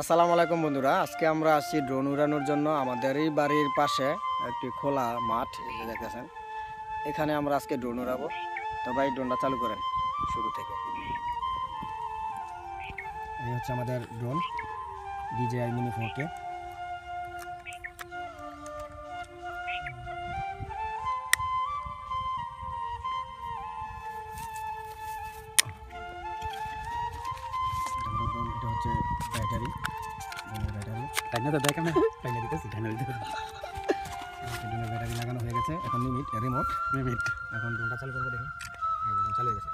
আসসালামু আলাইকুম বন্ধুরা, আজকে আমরা আসছি ড্রোন উড়ানোর জন্য। আমাদেরই বাড়ির পাশে একটি খোলা মাঠ, এই যে দেখতেছেন, এখানে আমরা আজকে ড্রোন উড়াবো। তো ভাই ড্রোনটা চালু করেন শুরু থেকে। এই হচ্ছে আমাদের ড্রোন DJI Mini 4K। এটা হচ্ছে ব্যাটারি। ব্যাটারি লাগানো হয়ে গেছে, এখন রিমোট এখন ড্রোনটা চালু করবো। দেখুন ড্রোন চালু হয়ে গেছে,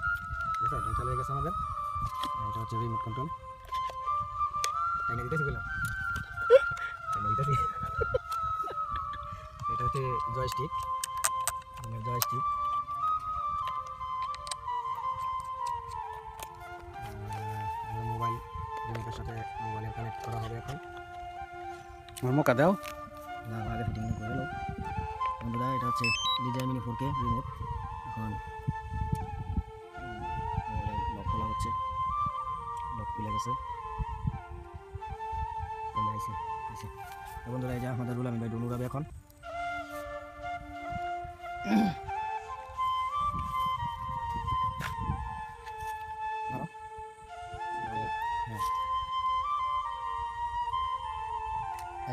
ঠিক আছে, ড্রোন চালু হয়ে গেছে আমাদের। এটা হচ্ছে রিমোট কন্ট্রোল। এটা হচ্ছে জয়স্টিক, জয়স্টিক। মোবাইল রিমোটের সাথে মোবাইলে কানেক্ট করা হবে। এখন মোকা দাও না, আগে ফিটিং করে লো বন্ধুরা। এটা হচ্ছে DJI Mini 4K রিমোট। এখন লক খোলা হচ্ছে, লক খুলে গেছে। বন্ধুরা এই যে আমাদের রুল, আমি ভাই ড্রোন উড়াবে এখন।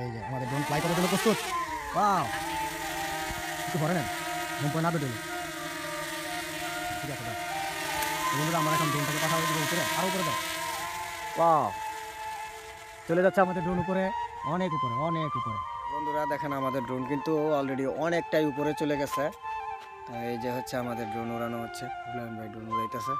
এই যে আমাদের ড্রোন ফ্লাই করার জন্য প্রস্তুত। ওয়াও, একটু পরে নেন, ঘুম পরে না বেরোলো। ঠিক আছে দাও বন্ধুরা, আমরা এখন ড্রোনটাকে পাঠাবো উপরে, আরো উপরে দাও। ওয়াও, চলে যাচ্ছে আমাদের ড্রোন উপরে, অনেক উপরে, অনেক উপরে। বন্ধুরা দেখেন, আমাদের ড্রোন কিন্তু অলরেডি অনেকটাই উপরে চলে গেছে। এই যে হচ্ছে আমাদের ড্রোন উড়ানো হচ্ছে, ভাই ড্রোন উড়াইতেছে।